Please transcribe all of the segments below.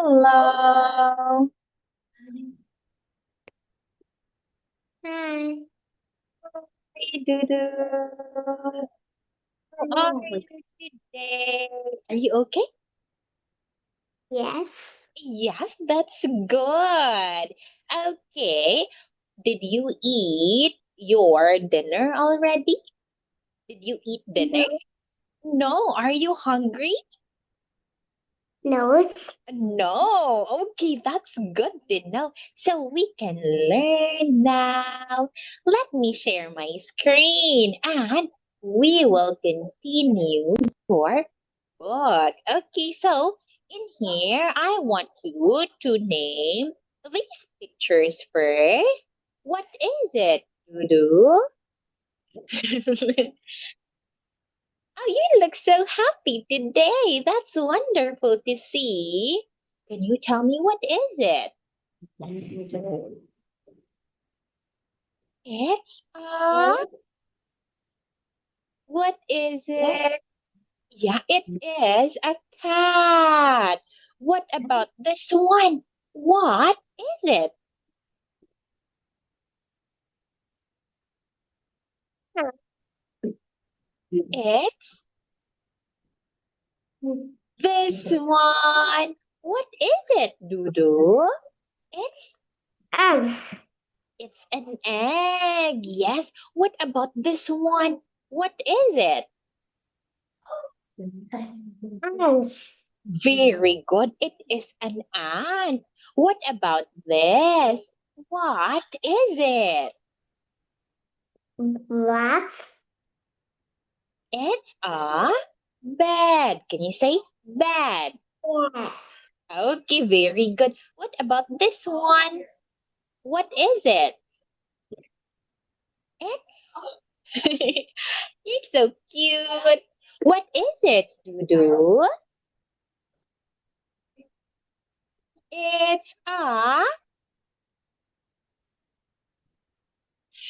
Hello. Hi. Hey, Dudu. How are you today? Are you okay? Yes. Yes, that's good. Okay. Did you eat your dinner already? Did you eat dinner? Mhm. No. Are you hungry? No. No. Okay, that's good to know. So we can learn now. Let me share my screen and we will continue your book. Okay, so in here, I want you to name these pictures first. What is it, Dudu? Oh, you look so happy today. That's wonderful to see. Can you tell me what is it? It's what is it? Yeah, it is a cat. What about this one? What is it? It's this one. What is it, Dudu? It's Egg. it's an egg. Yes. What about this one? What is it? Ants. Very good. It is an ant. What about this? What is it? Black. It's a bed. Can you say bed? Yes. Okay, very good. What about this one? What is it? It's you're so cute. What is it, Dudu? It's a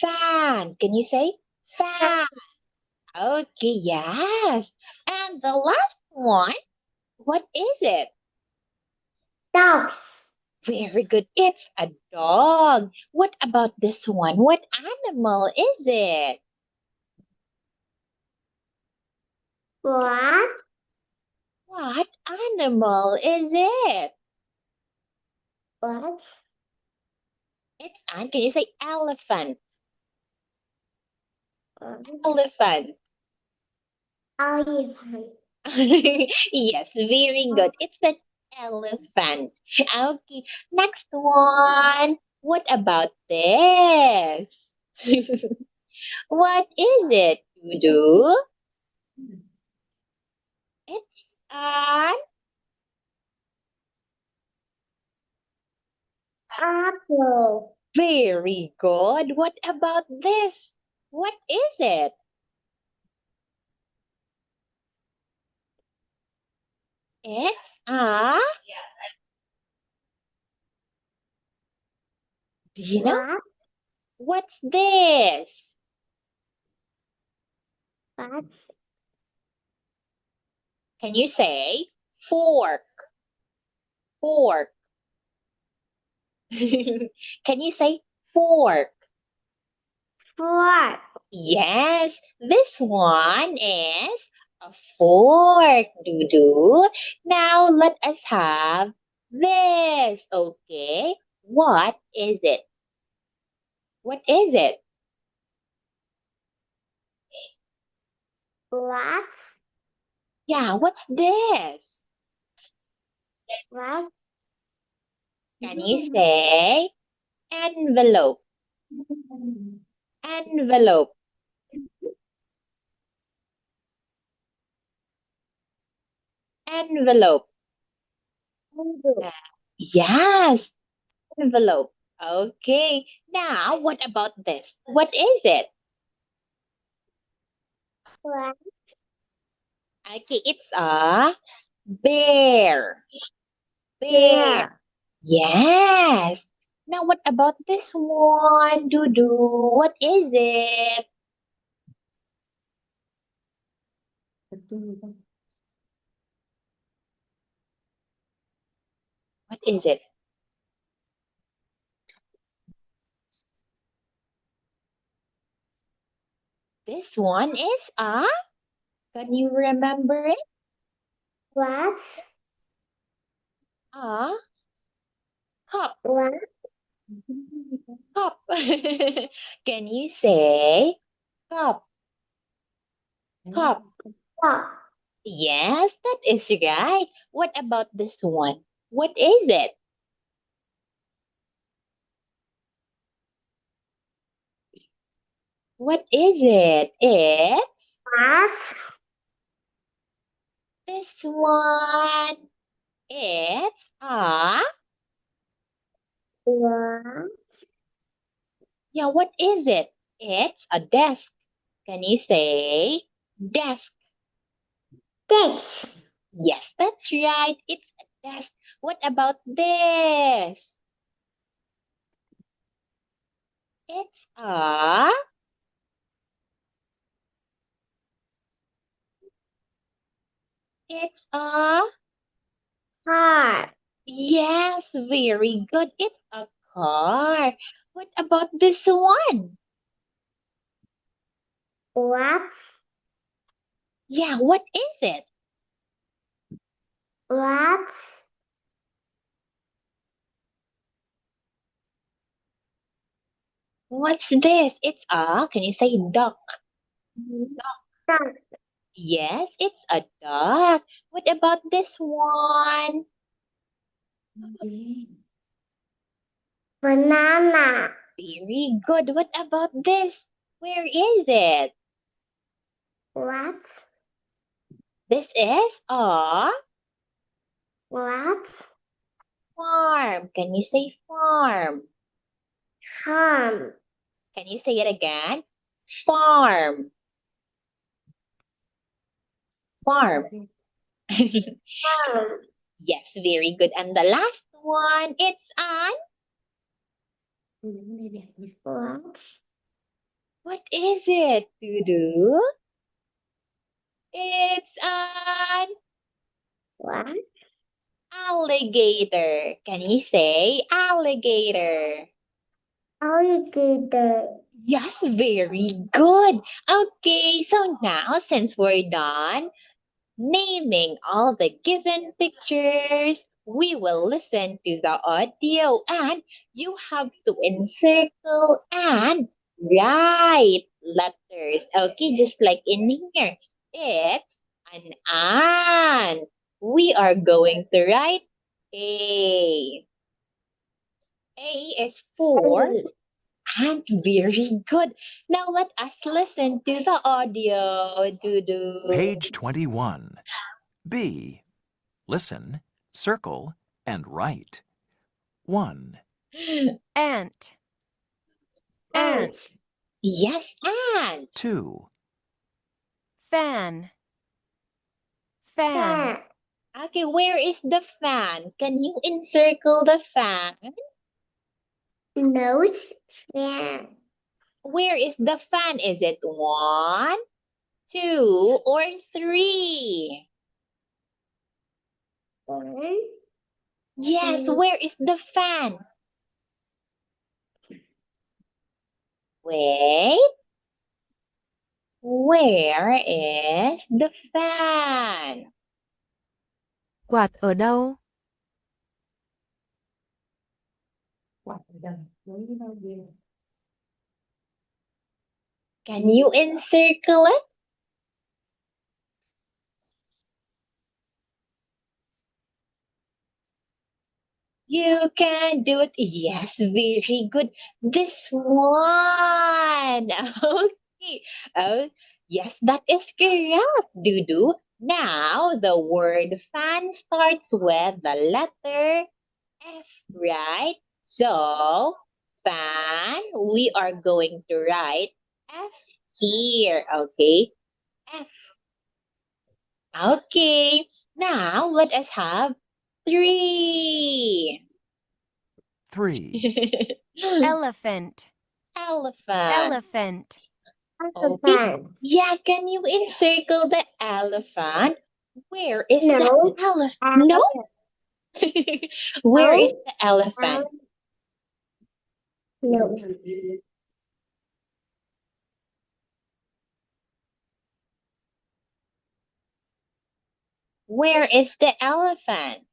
fan. Can you say fan? Okay, yes. And the last one, what is it? Dogs. Very good. It's a dog. What about this one? What animal is it? Black. What animal is it? Black. It's an. Can you say elephant? Elephant. Elephant. Yes, very good. It's an elephant. Okay, next one. What about this? What is it, Dudu? It's an Apple. very good. What about this? What is it? It's a. Do you know? Black. What's this? Black. Can you say fork? Fork. Can you say fork? Black. Yes, this one is a fork, Dudu. Now let us have this, okay? What is it? What is it? Black. Yeah, what's this? Black. Can you say envelope? Envelope. Envelope. Uh, yes, envelope. Okay, now what about this? What is it? Black. Okay, it's a bear. Bear. Bear. Yes. Now what about this one, Dudu? What is it? What is it? This one is a, can you remember it? What? A cup. What? Cup. Can you say cup? Cup. Cup. Yes, that is right. What about this one? What is it? What is it? It's What? this one. It's a, What? yeah, what is it? It's a desk. Can you say desk? This. Yes, that's right. It's a desk. What about this? It's a, it's a, Car. yes, very good. It's a car. What about this one? What? Yeah, what is it? What? What's this? It's a, can you say duck? Duck. Yes, it's a duck. What about this one? Banana. Very good. What about this? Where is it? What? This is a What? farm. Can you say farm? Ham. Can you say it again? Farm. Farm. Ham. Yes, very good. And the last one, it's an, What? what is it, Dudu? It's an What? alligator. Can you say alligator? Alligator. Yes, very good. Okay, so now since we're done naming all the given pictures, we will listen to the audio and you have to encircle and write letters. Okay, just like in here. It's an ant. We are going to write A. A is for ant. Very good. Now let us listen to the audio. Page 21. B. Listen, circle, and write. 1, Ant. Ant. Yes, ant. 2, Fan. Fan. Fan. Okay, where is the fan? Can you encircle the fan? Nose. Fan. Where is the fan? Is it 1, 2, or 3? One. Yes, Two. where is the fan? Wait. Where is the fan? Quạt ở đâu? Can you encircle it? You can do it. Yes, very good. This one. Okay. Oh, yes, that is correct, Dudu. Now, the word fan starts with the letter F, right? So, fan, we are going to write F here, okay? F. Okay. Now, let us have 3. 3, Elephant. Elephant. Elephant. Okay. Elephant. Yeah, can you encircle the elephant? Where is No. the elephant? No? Where is No. the elephant? No. Where is the elephant?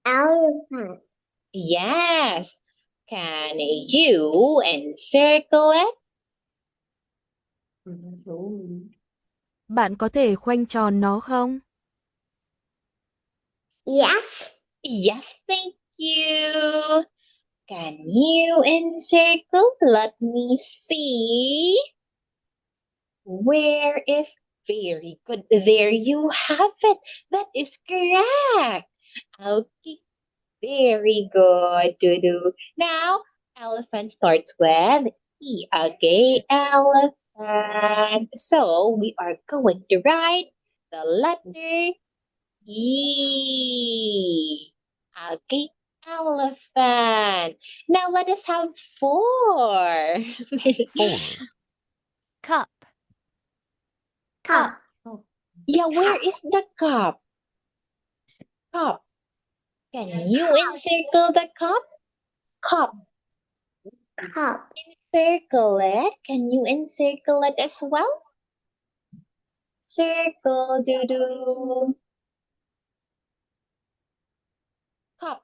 Elephant. Yes. Can you encircle it? Bạn có thể khoanh tròn nó không? Yes. Yes, thank you. Can you encircle? Let me see. Where is very good? There you have it. That is correct. Okay, very good, Dudu. Now, elephant starts with E. Okay, elephant. So we are going to write the letter E. Okay, elephant. Now let us have 4. 4. Cup. Cup. Yeah, where is the cup? Cup. Can you encircle the cup? Cup. Cup. Circle it. Can you encircle it as well? Circle, doo-doo. Cup.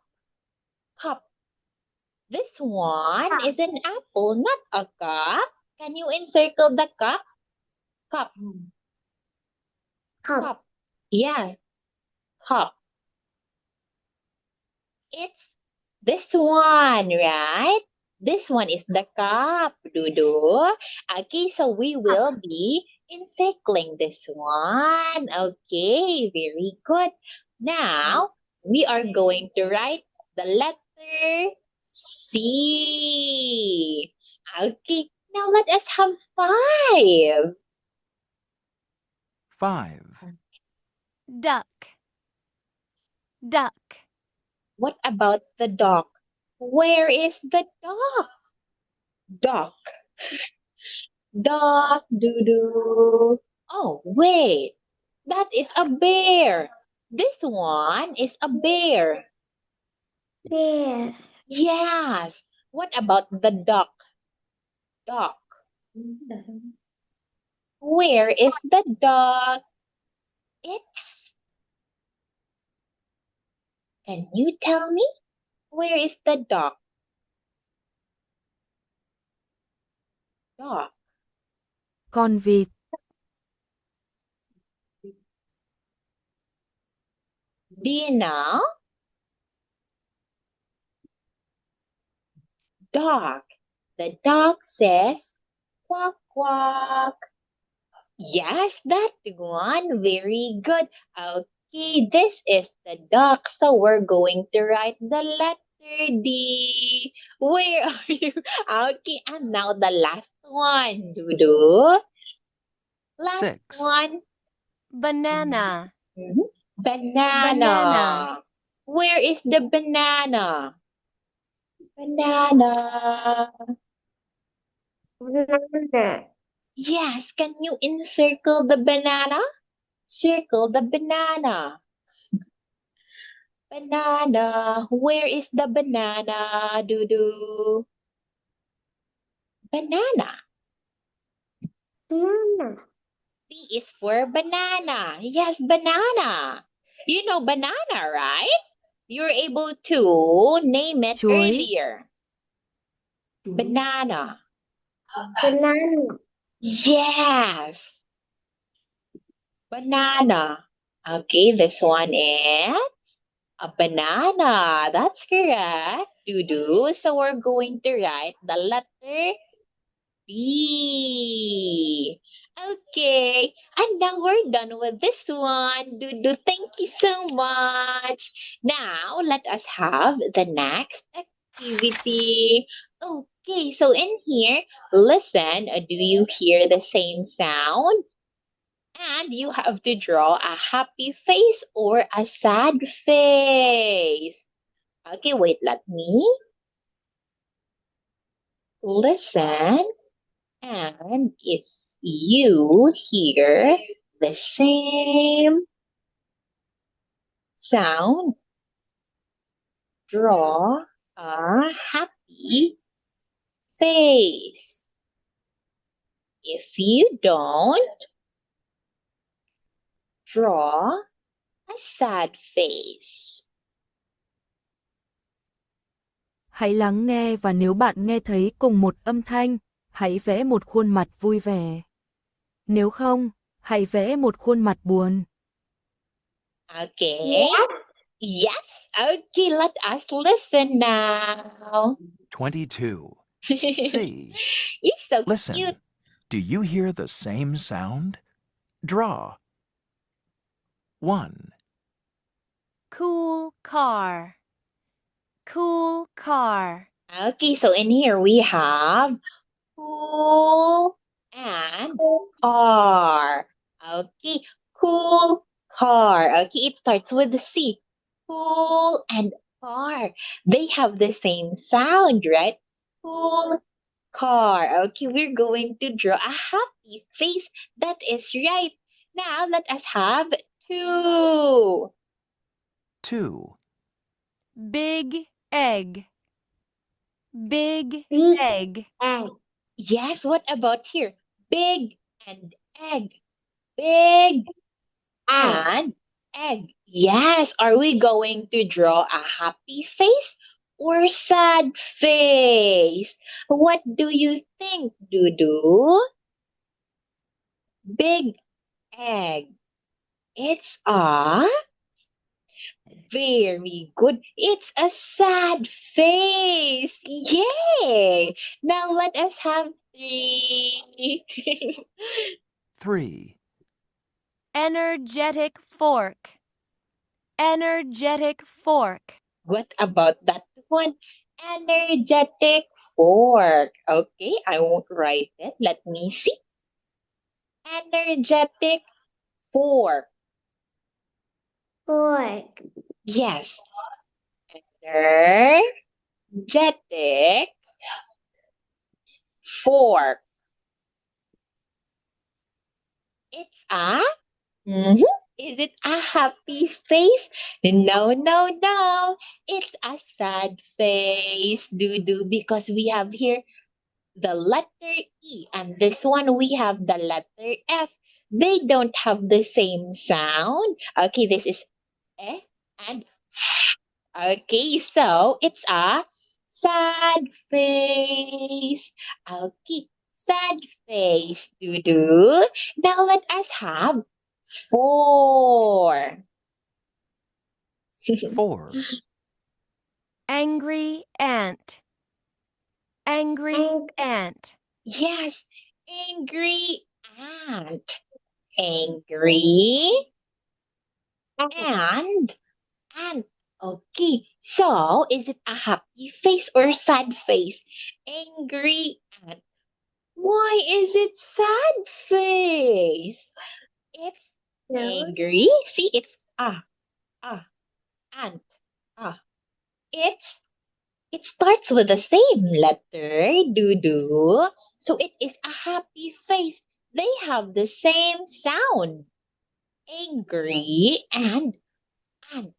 Cup. This one Cup. is an apple, not a cup. Can you encircle the cup? Cup. Cup. Cup. Yeah, cup. It's this one, right? This one is the cup, Dudu. Okay, so we will be encircling this one. Okay, very good. Now, we are going to write the letter C. Okay, now let us have 5. 5. Duck. Duck. What about the dog? Where is the dog? Dog. Dog, doo-doo. Oh, wait. That is a bear. This one is a bear. Bear. Yes. What about the duck? Duck. Where is the duck? It's. Can you tell me? Where is the duck? Duck. Con vịt. Do you know? Dog. The dog says quack quack. Yes, that one. Very good. Okay, this is the duck. So we're going to write the letter D. Where are you? Okay, and now the last one, Dudu. Last 6. one. Banana. Mhm. Banana. Banana. Where is the banana? Banana. Banana. Yes, can you encircle the banana? Circle the banana. Banana. Where is the banana, Dudu? Banana. Banana. B is for banana. Yes, banana. You know banana, right? You're able to name it Chuối. earlier. Banana. Banana. Yes. Banana. Okay, this one is a banana. That's correct, Dudu. So we're going to write the letter B. Okay, and now we're done with this one. Dudu, thank you so much. Now let us have the next activity. Okay, so in here, listen. Do you hear the same sound? And you have to draw a happy face or a sad face. Okay, wait, let me listen. And if you hear the same sound, draw a happy face. If you don't, draw a sad face. Hãy lắng nghe và nếu bạn nghe thấy cùng một âm thanh, hãy vẽ một khuôn mặt vui vẻ. Nếu không, hãy vẽ một khuôn mặt buồn. Okay? Yes. Yes. Okay, let us listen now. 22. C. You're so Listen. cute. Do you hear the same sound? Draw. 1, Cool car. Cool car. Okay, so in here we have cool and car. Okay, cool car. Okay, it starts with the C. Cool and car. They have the same sound, right? Cool car. Okay, we're going to draw a happy face. That is right. Now let us have 2. 2, Big egg. Big Big egg. egg. Yes, what about here? Big and egg. Big Egg. and egg. Yes, are we going to draw a happy face or sad face? What do you think, Dudu? Big egg. It's a very good. It's a sad face. Yay! Now let us have 3. 3, Energetic fork. Energetic fork. What about that one? Energetic fork. Okay, I won't write it. Let me see. Energetic fork. Fork. Yes. Energetic fork. It's a Is it a happy face? No, no, no. It's a sad face, Dudu, because we have here the letter E, and this one we have the letter F. They don't have the same sound. Okay, this is E and F. Okay, so it's a sad face. Okay, sad face, Dudu. Now let us have 4. 4, Angry ant. Angry Egg. ant. Yes, angry ant. Angry and ant. Okay, so is it a happy face or sad face? Angry ant. Why is it sad face? It's No. angry. See, it's ant. It starts with the same letter, Dudu. So it is a happy face. They have the same sound. Angry and ant.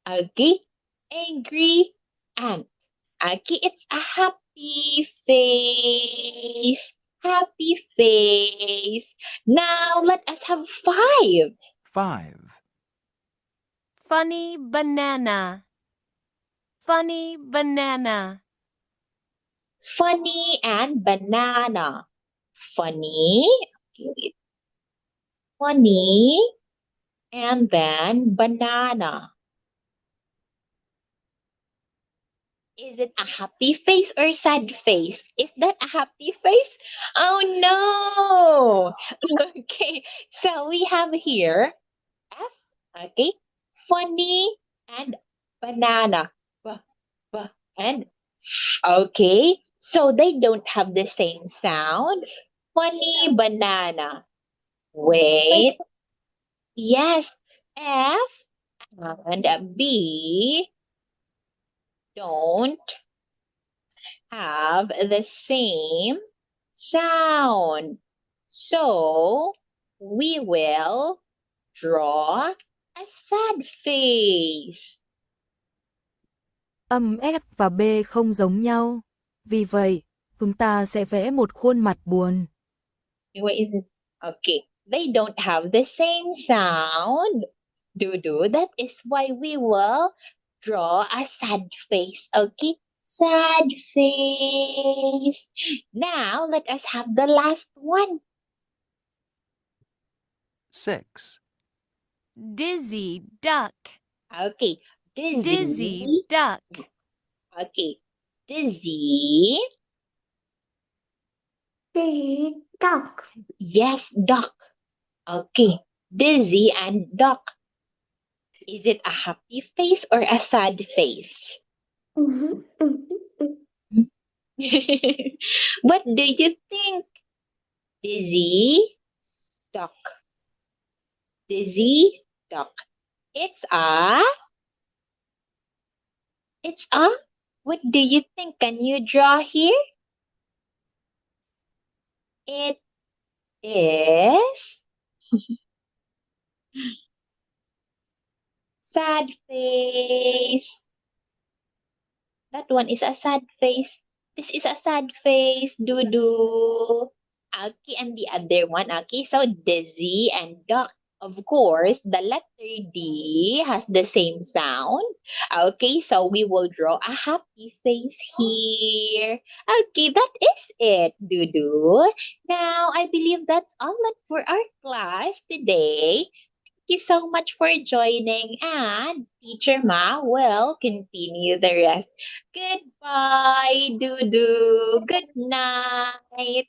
Okay? Angry ant. Okay, it's a happy face. Happy face. Now let us have 5. 5, Funny banana. Funny banana. Funny and banana. Funny. Okay. Funny and then banana. Is it a happy face or sad face? Is that a happy face? Oh no! Okay, so we have here F, okay, funny and banana. And okay, so they don't have the same sound. Funny banana. Wait. Yes, F and B don't have the same sound. So we will draw a sad face. Âm S và B không giống nhau. Vì vậy, chúng ta sẽ vẽ một khuôn mặt buồn. What is it? Okay, they don't have the same sound. Do. That is why we will draw a sad face. Okay, sad face. Now let us have the last one. 6. Dizzy duck. Okay, dizzy. Dizzy duck. Okay, dizzy. Dizzy duck. Yes, duck. Okay, dizzy and duck. Is it a happy face or a sad face? Mhm, mhm. What do you think? Dizzy, duck. Dizzy, duck. It's a. What do you think? Can you draw here? It is sad face. That one is a sad face. This is a sad face, Dudu. Okay, and the other one, okay, so dizzy and duck. Of course, the letter D has the same sound. Okay, so we will draw a happy face here. Okay, that is it, Dudu. Now, I believe that's all for our class today. Thank you so much for joining, and Teacher Ma will continue the rest. Goodbye, Dudu. Good night.